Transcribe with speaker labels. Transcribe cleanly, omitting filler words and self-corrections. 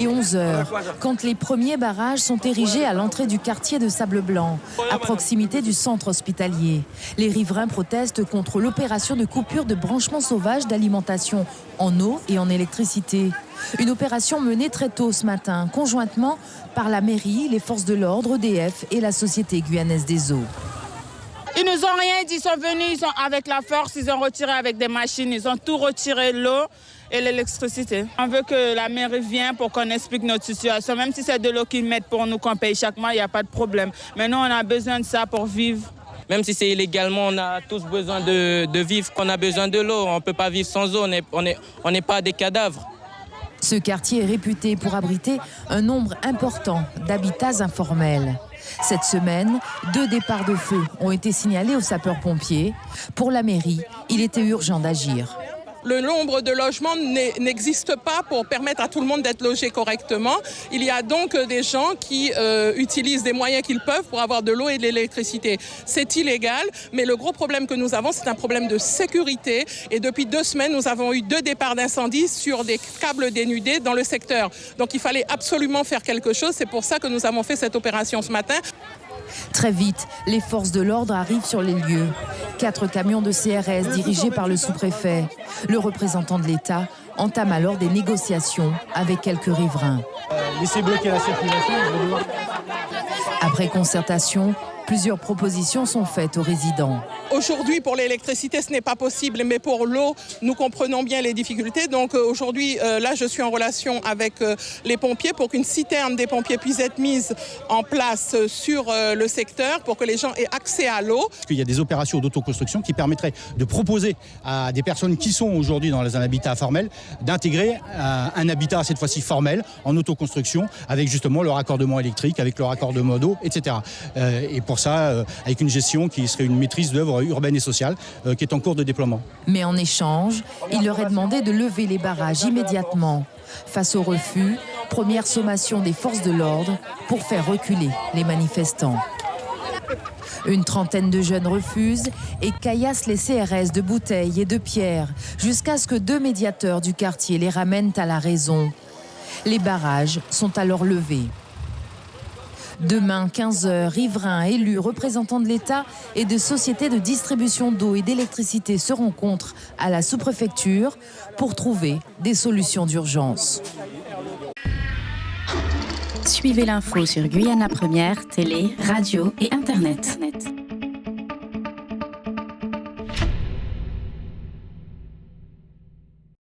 Speaker 1: Et 11 heures, quand les premiers barrages sont érigés à l'entrée du quartier de Sable-Blanc, à proximité du centre hospitalier. Les riverains protestent contre l'opération de coupure de branchement sauvage d'alimentation en eau et en électricité. Une opération menée très tôt ce matin, conjointement par la mairie, les forces de l'ordre, EDF et la Société guyanaise des eaux.
Speaker 2: Ils nous ont rien dit, ils sont venus, ils sont avec la force, ils ont retiré avec des machines, ils ont tout retiré, l'eau et l'électricité. On veut que la mairie vienne pour qu'on explique notre situation. Même si c'est de l'eau qu'ils mettent pour nous, qu'on paye chaque mois, il n'y a pas de problème. Mais nous, on a besoin de ça pour vivre.
Speaker 3: Même si c'est illégalement, on a tous besoin de vivre, qu'on a besoin de l'eau. On ne peut pas vivre sans eau, on n'est pas des cadavres.
Speaker 1: Ce quartier est réputé pour abriter un nombre important d'habitats informels. Cette semaine, 2 départs de feu ont été signalés aux sapeurs-pompiers. Pour la mairie, il était urgent d'agir.
Speaker 4: Le nombre de logements n'existe pas pour permettre à tout le monde d'être logé correctement. Il y a donc des gens qui utilisent des moyens qu'ils peuvent pour avoir de l'eau et de l'électricité. C'est illégal, mais le gros problème que nous avons, c'est un problème de sécurité. Et depuis 2 semaines, nous avons eu 2 départs d'incendie sur des câbles dénudés dans le secteur. Donc il fallait absolument faire quelque chose. C'est pour ça que nous avons fait cette opération ce matin.
Speaker 1: Très vite, les forces de l'ordre arrivent sur les lieux. 4 camions de CRS dirigés par le sous-préfet. Le représentant de l'État entame alors des négociations avec quelques riverains.
Speaker 5: Laissez bloquer la circulation.
Speaker 1: Après concertation, plusieurs propositions sont faites aux résidents.
Speaker 4: Aujourd'hui, pour l'électricité, ce n'est pas possible, mais pour l'eau, nous comprenons bien les difficultés. Donc aujourd'hui, là, je suis en relation avec les pompiers pour qu'une citerne des pompiers puisse être mise en place sur le secteur pour que les gens aient accès à l'eau.
Speaker 5: Il y a des opérations d'autoconstruction qui permettraient de proposer à des personnes qui sont aujourd'hui dans un habitat informel d'intégrer un habitat, cette fois-ci formel, en autoconstruction, avec justement leur raccordement électrique, avec leur raccordement d'eau, etc. Et pour ça, avec une gestion qui serait une maîtrise d'œuvre urbaine et sociale qui est en cours de déploiement.
Speaker 1: Mais en échange, il leur est demandé de lever les barrages immédiatement. Face au refus, première sommation des forces de l'ordre pour faire reculer les manifestants. Une trentaine de jeunes refusent et caillassent les CRS de bouteilles et de pierres jusqu'à ce que 2 médiateurs du quartier les ramènent à la raison. Les barrages sont alors levés. Demain, 15h, riverains, élus, représentants de l'État et de sociétés de distribution d'eau et d'électricité se rencontrent à la sous-préfecture pour trouver des solutions d'urgence.
Speaker 6: Suivez l'info sur Guyana Première, télé, radio et Internet.